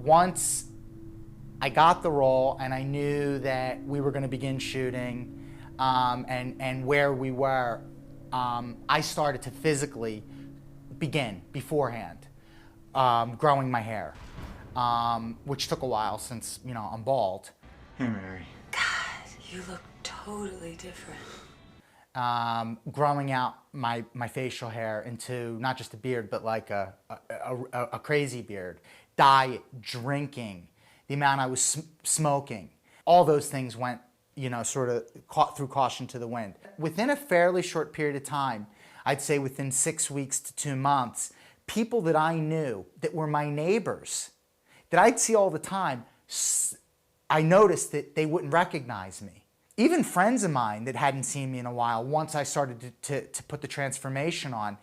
once I got the role and I knew that we were going to begin shooting and where we were, I started to physically begin beforehand growing my hair, which took a while since, I'm bald. Hey, Mary. God, you look totally different. Growing out my facial hair into not just a beard, but like a crazy beard. Diet, drinking, the amount I was smoking. All those things went, sort of threw caution to the wind. Within a fairly short period of time, I'd say within 6 weeks to 2 months, people that I knew that were my neighbors, that I'd see all the time, I noticed that they wouldn't recognize me. Even friends of mine that hadn't seen me in a while, once I started to put the transformation on,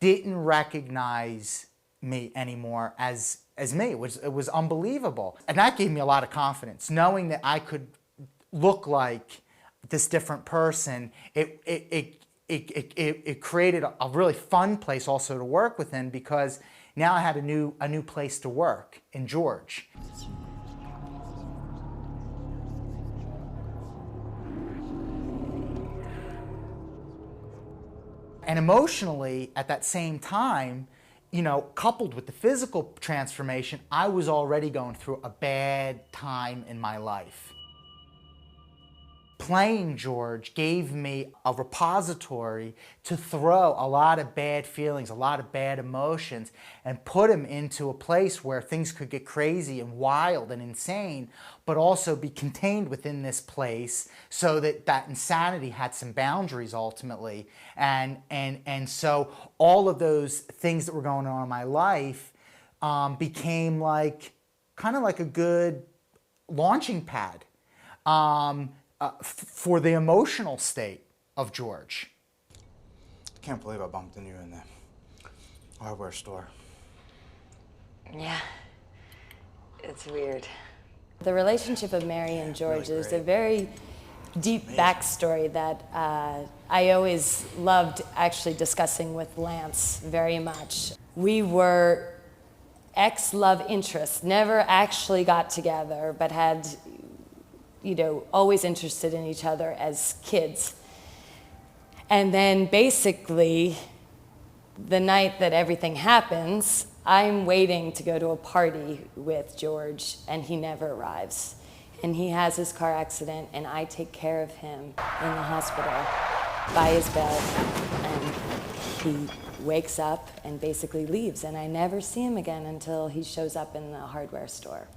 didn't recognize me anymore as me. It was unbelievable. And that gave me a lot of confidence, knowing that I could look like this different person. It created a really fun place also to work within, because now I had a new place to work in George. And emotionally, at that same time, coupled with the physical transformation, I was already going through a bad time in my life. Playing George gave me a repository to throw a lot of bad feelings, a lot of bad emotions, and put him into a place where things could get crazy and wild and insane, but also be contained within this place so that insanity had some boundaries ultimately. And so all of those things that were going on in my life became kind of like a good launching pad. For the emotional state of George. I can't believe I bumped into you in the hardware store. Yeah, it's weird. The relationship of Mary and George is a very deep backstory that I always loved actually discussing with Lance very much. We were ex-love interests, never actually got together, but had always interested in each other as kids. And then basically, the night that everything happens, I'm waiting to go to a party with George, and he never arrives. And he has his car accident, and I take care of him in the hospital by his bed, and he wakes up and basically leaves, and I never see him again until he shows up in the hardware store.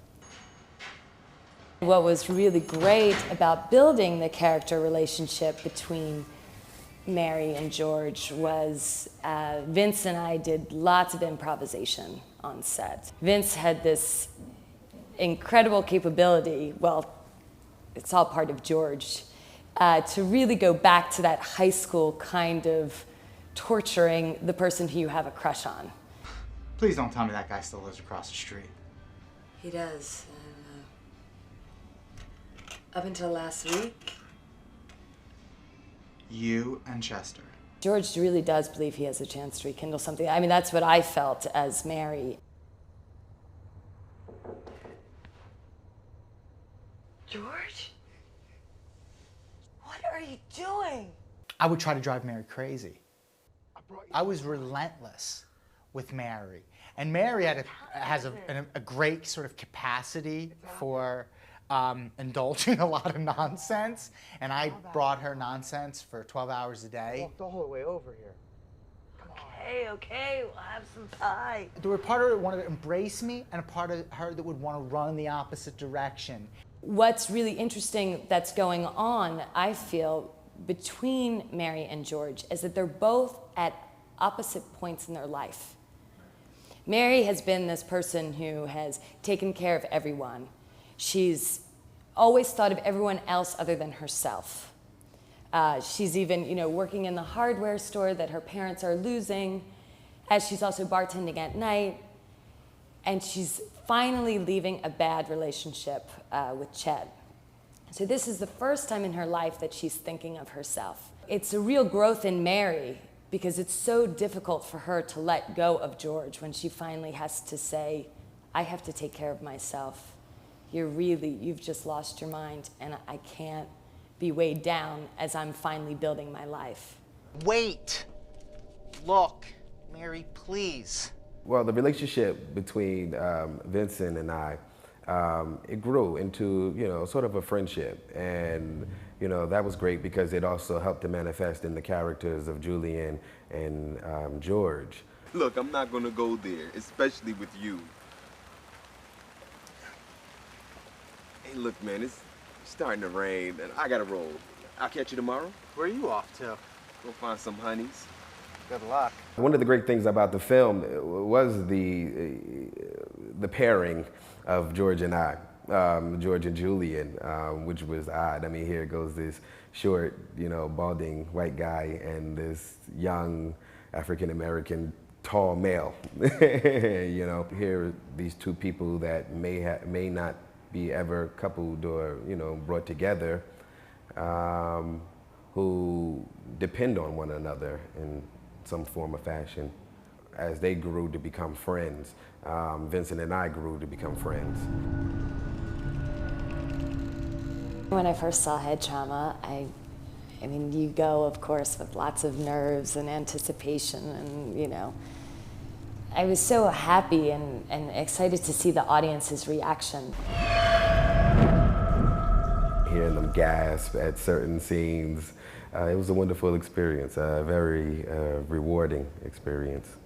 What was really great about building the character relationship between Mary and George was Vince and I did lots of improvisation on set. Vince had this incredible capability, well, it's all part of George, to really go back to that high school kind of torturing the person who you have a crush on. Please don't tell me that guy still lives across the street. He does. Up until last week. You and Chester. George really does believe he has a chance to rekindle something. I mean, that's what I felt as Mary. George? What are you doing? I would try to drive Mary crazy. I was relentless with Mary. And Mary has a great sort of capacity for indulging a lot of nonsense, and I brought her nonsense for 12 hours a day. Walked the whole way over here. Okay, we'll have some pie. There were part of her that wanted to embrace me, and a part of her that would want to run in the opposite direction. What's really interesting that's going on, I feel, between Mary and George is that they're both at opposite points in their life. Mary has been this person who has taken care of everyone. She's always thought of everyone else other than herself. She's even, working in the hardware store that her parents are losing, as she's also bartending at night, and she's finally leaving a bad relationship with Chet. So this is the first time in her life that she's thinking of herself. It's a real growth in Mary, because it's so difficult for her to let go of George when she finally has to say, I have to take care of myself. You've just lost your mind, and I can't be weighed down as I'm finally building my life. Wait. Look, Mary, please. Well, the relationship between Vincent and I, it grew into, sort of a friendship. And, that was great because it also helped to manifest in the characters of Julian and George. Look, I'm not gonna go there, especially with you. Hey, look, man, it's starting to rain, and I gotta roll. I'll catch you tomorrow. Where are you off to? Go find some honeys. Good luck. One of the great things about the film was the pairing of George and I, George and Julian, which was odd. I mean, here goes this short, balding white guy and this young African-American tall male. Here are these two people that may not be ever coupled or, brought together, who depend on one another in some form or fashion. As they grew to become friends, Vincent and I grew to become friends. When I first saw Head Trauma, I mean, you go, of course, with lots of nerves and anticipation, and I was so happy and excited to see the audience's reaction. Hearing them gasp at certain scenes, it was a wonderful experience, a very rewarding experience.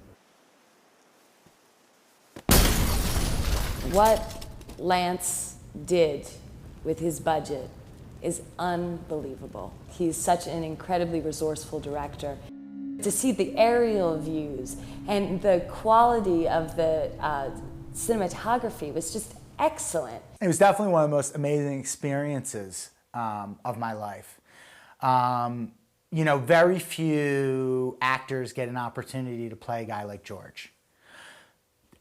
What Lance did with his budget is unbelievable. He's such an incredibly resourceful director. To see the aerial views and the quality of the cinematography was just excellent. It was definitely one of the most amazing experiences of my life. Very few actors get an opportunity to play a guy like George.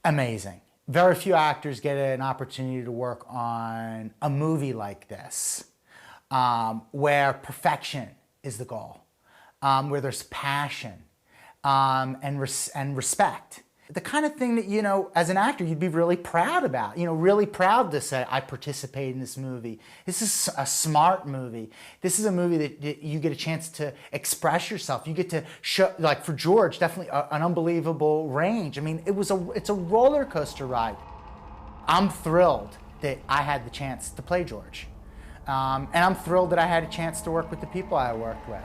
Amazing. Very few actors get an opportunity to work on a movie like this, where perfection is the goal, where there's passion and respect. The kind of thing that, as an actor, you'd be really proud about, really proud to say, I participated in this movie. This is a smart movie. This is a movie that you get a chance to express yourself. You get to show, like for George, definitely an unbelievable range. I mean, it's a roller coaster ride. I'm thrilled that I had the chance to play George. And I'm thrilled that I had a chance to work with the people I worked with.